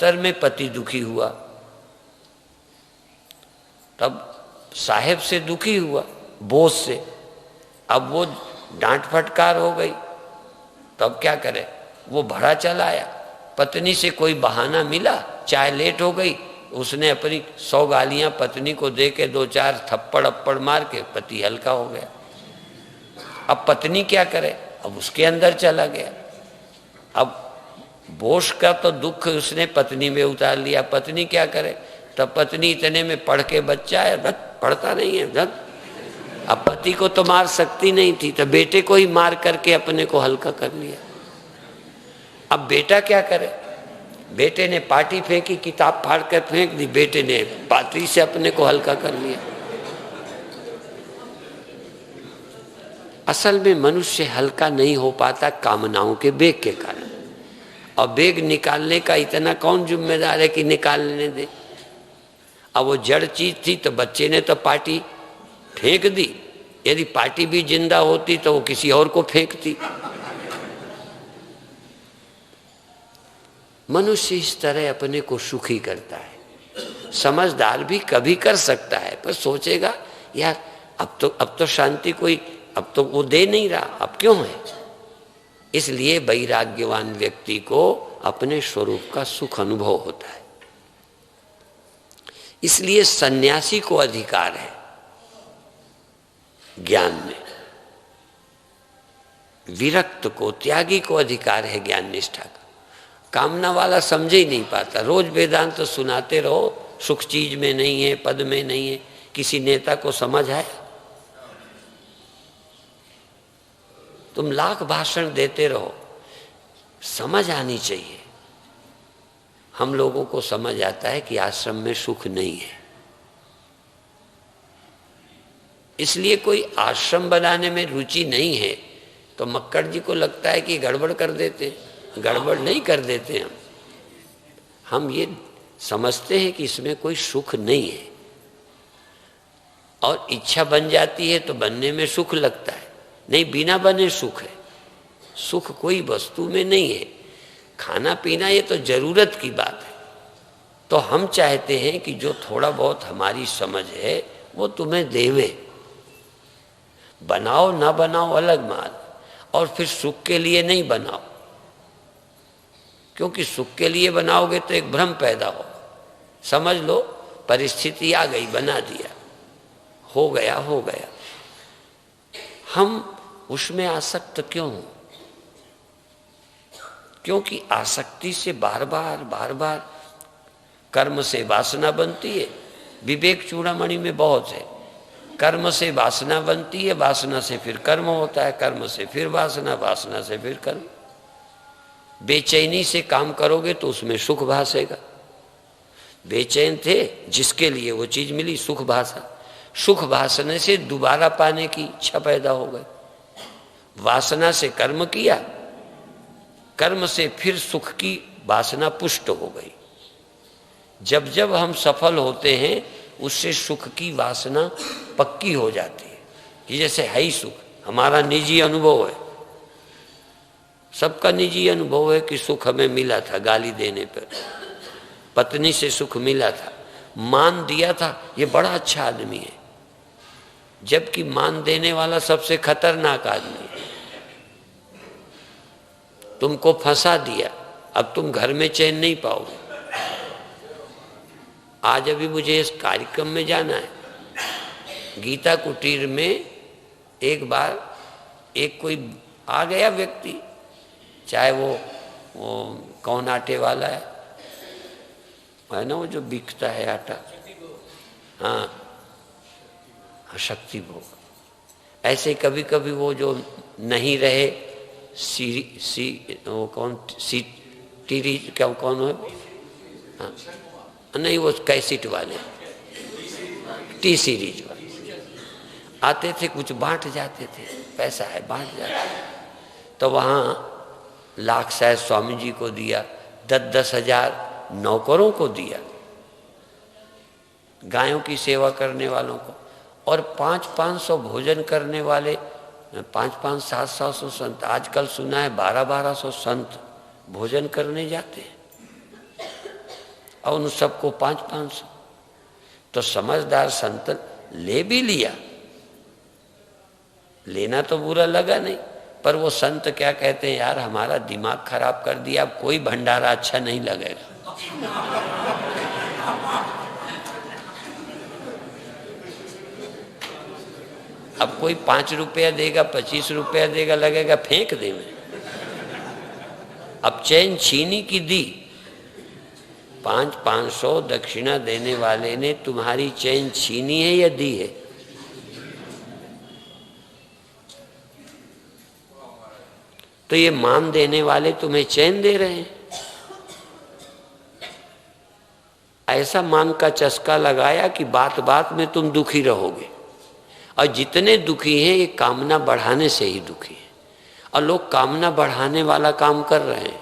दफ्तर में पति दुखी हुआ, तब साहेब से दुखी हुआ, बॉस से, अब वो डांट फटकार हो गई, तब क्या करे, वो भरा चला आया। पत्नी से कोई बहाना मिला, चाय लेट हो गई, उसने अपनी 100 गालियां पत्नी को दे के 2-4 थप्पड़ अप्पड़ मार के पति हल्का हो गया। अब पत्नी क्या करे, अब उसके अंदर चला गया। अब बोश का तो दुख उसने पत्नी में उतार लिया, पत्नी क्या करे, तब पत्नी इतने में पढ़ के बच्चा है, पढ़ता नहीं है जब। अब पति को तो मार सकती नहीं थी, तो बेटे को ही मार करके अपने को हल्का कर लिया। अब बेटा क्या करे, बेटे ने पाटी फेंकी, किताब फाड़ कर फेंक दी, बेटे ने पाटी से अपने को हल्का कर लिया। असल में मनुष्य हल्का नहीं हो पाता कामनाओं के बेग के कारण, और बेग निकालने का इतना कौन जिम्मेदार है कि निकालने दे। अब वो जड़ चीज थी तो बच्चे ने तो पाटी फेंक दी, यदि पाटी भी जिंदा होती तो वो किसी और को फेंकती। मनुष्य इस तरह अपने को सुखी करता है। समझदार भी कभी कर सकता है, पर सोचेगा यार अब तो शांति कोई, अब तो वो दे नहीं रहा, अब क्यों है। इसलिए वैराग्यवान व्यक्ति को अपने स्वरूप का सुख अनुभव होता है। इसलिए सन्यासी को अधिकार है ज्ञान में, विरक्त को, त्यागी को अधिकार है ज्ञान निष्ठा का। कामना वाला समझे ही नहीं पाता। रोज वेदांत तो सुनाते रहो, सुख चीज में नहीं है, पद में नहीं है, किसी नेता को समझ आए। तुम लाख भाषण देते रहो, समझ आनी चाहिए। हम लोगों को समझ आता है कि आश्रम में सुख नहीं है, इसलिए कोई आश्रम बनाने में रुचि नहीं है तो मक्कड़ जी को लगता है कि गड़बड़ कर देते हैं। गड़बड़ नहीं कर देते हम ये समझते हैं कि इसमें कोई सुख नहीं है, और इच्छा बन जाती है तो बनने में सुख लगता है। नहीं, बिना बने सुख है। सुख कोई वस्तु में नहीं है। खाना पीना ये तो जरूरत की बात है। तो हम चाहते हैं कि जो थोड़ा बहुत हमारी समझ है वो तुम्हें देवे। बनाओ ना बनाओ अलग माल, और फिर सुख के लिए नहीं बनाओ, क्योंकि सुख के लिए बनाओगे तो एक भ्रम पैदा हो। समझ लो परिस्थिति आ गई, बना दिया, हो गया हो गया। हम उसमें आसक्त क्यों हो? क्योंकि आसक्ति से बार बार कर्म से वासना बनती है। विवेक चूड़ामणि में बहुत है। कर्म से वासना बनती है, वासना से फिर कर्म होता है, कर्म से फिर वासना, वासना से फिर कर्म। बेचैनी से काम करोगे तो उसमें सुख भासेगा। बेचैन थे, जिसके लिए वो चीज मिली, सुख भासा। सुख भासने से दोबारा पाने की इच्छा पैदा हो गई। वासना से कर्म किया, कर्म से फिर सुख की वासना पुष्ट हो गई। जब जब हम सफल होते हैं उससे सुख की वासना पक्की हो जाती है कि जैसे है ही सुख। हमारा निजी अनुभव है, सबका निजी अनुभव है कि सुख हमें मिला था गाली देने पर, पत्नी से सुख मिला था, मान दिया था, ये बड़ा अच्छा आदमी है, जबकि मान देने वाला सबसे खतरनाक आदमी है। तुमको फंसा दिया, अब तुम घर में चैन नहीं पाओगे। आज अभी मुझे इस कार्यक्रम में जाना है। गीता कुटीर में एक बार एक कोई आ गया व्यक्ति, चाहे वो कौन आटे वाला है ना, वो जो बिकता है आटा, हाँ शक्ति भोग। ऐसे कभी कभी वो जो नहीं रहे वो कौन टीरीज क्या कौन है, हाँ नहीं वो कैसेट वाले, टी सीरीज वाले आते थे, कुछ बांट जाते थे, पैसा है बांट जाते। तो वहाँ लाख शायद स्वामी जी को दिया, 10-10 हजार नौकरों को दिया, गायों की सेवा करने वालों को, और 500-500 भोजन करने वाले 500-700 संत। आजकल सुना है 1200 संत भोजन करने जाते हैं। और उन सबको 500-500। तो समझदार संत ले भी लिया, लेना तो बुरा लगा नहीं, पर वो संत क्या कहते हैं, यार हमारा दिमाग खराब कर दिया, अब कोई भंडारा अच्छा नहीं लगेगा। अब कोई 5 रुपया देगा, 25 रुपया देगा, लगेगा फेंक दे में। अब चैन छीनी की दी, 500 दक्षिणा देने वाले ने तुम्हारी चैन छीनी है या दी है? तो ये मान देने वाले तुम्हें चैन दे रहे हैं। ऐसा मान का चस्का लगाया कि बात बात में तुम दुखी रहोगे, और जितने दुखी हैं ये कामना बढ़ाने से ही दुखी हैं, और लोग कामना बढ़ाने वाला काम कर रहे हैं।